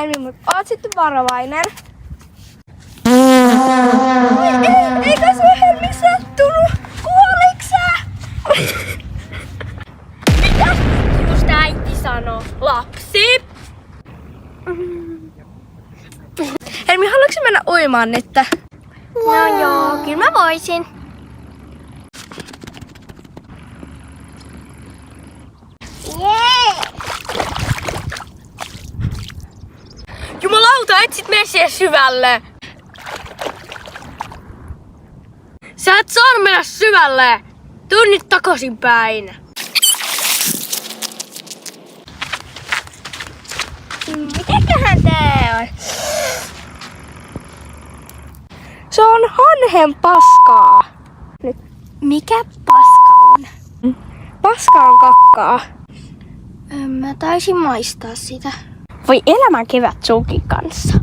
Helmi, mutta oot sitten varovainen. Eikä sua Helmi sattunut? Kuoliks sä? Mitä? Just äiti sanoo. Lapsi! Helmi, haluatko mennä uimaan nyt? No joo, kyllä mä voisin. Jee! Jumalauta, et sit mene siihen syvälle! Sä et saa mennä syvälle! Tuu nyt takaisin päin! Mitäköhän tää on? Se on hanhen paskaa. Nyt. Mikä paska on? Paska on kakkaa. Mä taisin maistaa sitä. Voi elämän kevät sunkin kanssa.